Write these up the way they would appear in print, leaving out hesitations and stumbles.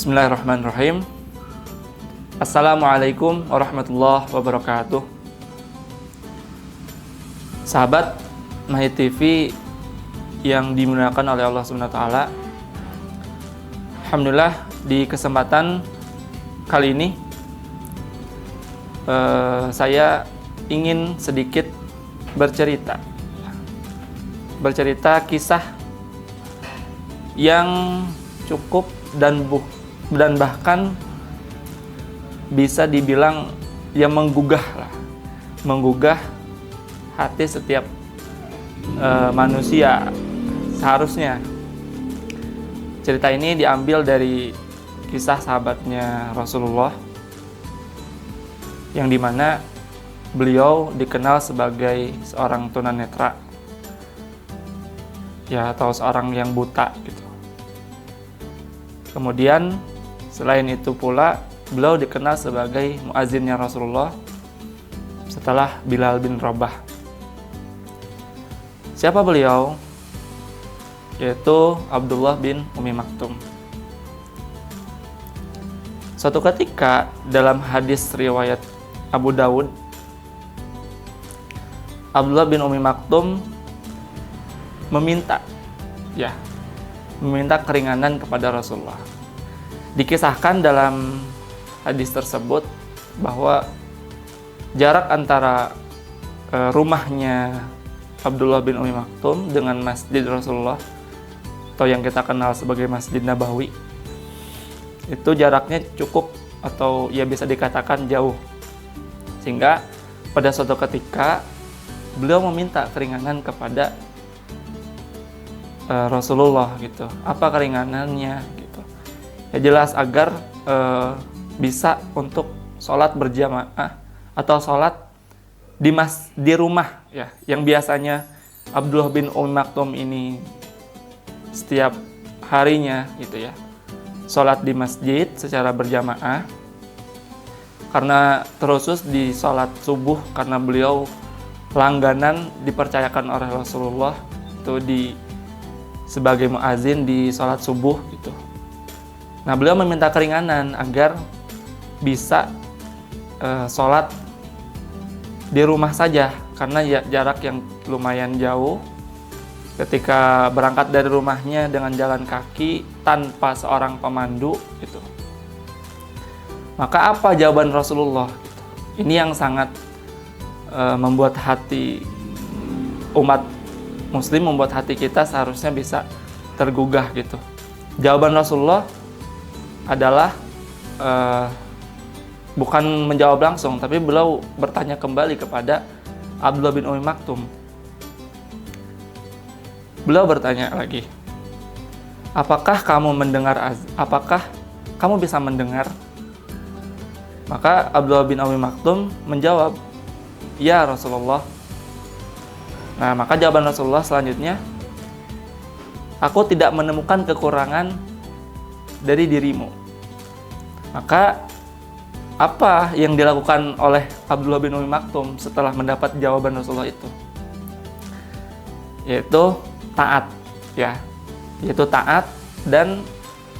Bismillahirrahmanirrahim. Assalamualaikum warahmatullahi wabarakatuh. Sahabat Mahi TV yang dimuliakan oleh Allah Subhanahu wa taala. Alhamdulillah di kesempatan kali ini saya ingin sedikit bercerita kisah yang cukup dan bahkan bisa dibilang yang menggugah hati setiap manusia seharusnya. Cerita ini diambil dari kisah sahabatnya Rasulullah yang dimana beliau dikenal sebagai seorang tunanetra ya, atau seorang yang buta gitu. Kemudian selain itu pula beliau dikenal sebagai muazzinnya Rasulullah setelah Bilal bin Rabah. Siapa beliau? Yaitu Abdullah bin Ummi Maktum. Suatu ketika dalam hadis riwayat Abu Dawud, Abdullah bin Ummi Maktum meminta keringanan kepada Rasulullah. Dikisahkan dalam hadis tersebut bahwa jarak antara rumahnya Abdullah bin Ummi Maktum dengan Masjid Rasulullah atau yang kita kenal sebagai Masjid Nabawi itu jaraknya cukup atau ya bisa dikatakan jauh, sehingga pada suatu ketika beliau meminta keringanan kepada Rasulullah gitu. Apa keringanannya gitu? Ya jelas agar bisa untuk sholat berjamaah atau sholat di rumah ya, yang biasanya Abdullah bin Ummi Maktum ini setiap harinya gitu ya sholat di masjid secara berjamaah, karena terusus di sholat subuh karena beliau langganan dipercayakan oleh Rasulullah itu sebagai muazin di sholat subuh gitu. Nah, beliau meminta keringanan agar bisa sholat di rumah saja karena jarak yang lumayan jauh. Ketika berangkat dari rumahnya dengan jalan kaki tanpa seorang pemandu gitu. Maka apa jawaban Rasulullah gitu. Ini yang sangat membuat hati umat muslim, membuat hati kita seharusnya bisa tergugah gitu. Jawaban Rasulullah adalah bukan menjawab langsung, tapi beliau bertanya kembali kepada Abdullah bin Ummi Maktum. Beliau bertanya lagi, apakah kamu bisa mendengar? Maka Abdullah bin Ummi Maktum menjawab, ya Rasulullah. Nah, maka jawaban Rasulullah selanjutnya, aku tidak menemukan kekurangan dari dirimu. Maka apa yang dilakukan oleh Abdullah bin Ummi Maktum setelah mendapat jawaban Rasulullah itu? Yaitu taat dan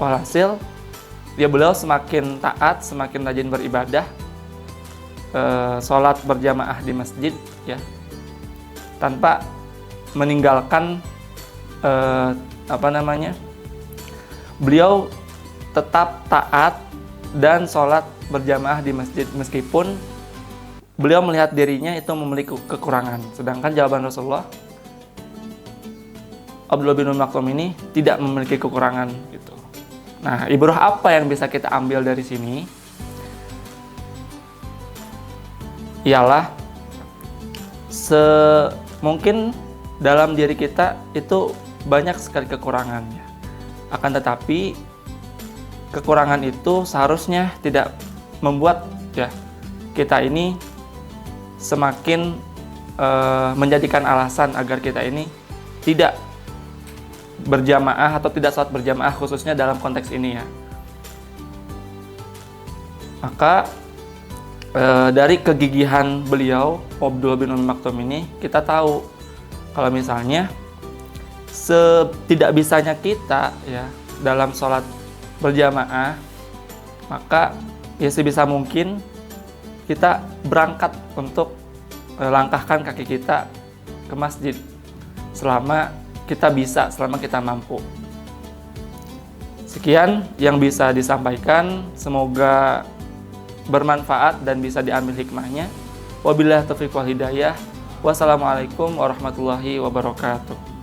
walhasil ya beliau semakin taat, semakin rajin beribadah, sholat berjamaah di masjid ya, tanpa meninggalkan beliau tetap taat dan sholat berjamaah di masjid meskipun beliau melihat dirinya itu memiliki kekurangan. Sedangkan jawaban Rasulullah, Abdullah bin Ummi Maktum ini tidak memiliki kekurangan gitu. Nah, ibrah apa yang bisa kita ambil dari sini? Ialah mungkin dalam diri kita itu banyak sekali kekurangannya. Akan tetapi kekurangan itu seharusnya tidak membuat ya kita ini semakin menjadikan alasan agar kita ini tidak berjamaah atau tidak sholat berjamaah, khususnya dalam konteks ini ya. Maka dari kegigihan beliau Abdullah bin Ummi Maktum ini kita tahu kalau misalnya setidak bisanya kita ya dalam sholat berjamaah maka ya sebisa mungkin kita berangkat untuk langkahkan kaki kita ke masjid selama kita bisa, selama kita mampu. Sekian yang bisa disampaikan, semoga bermanfaat dan bisa diambil hikmahnya. Wabillahi taufiq wal hidayah. Wassalamualaikum warahmatullahi wabarakatuh.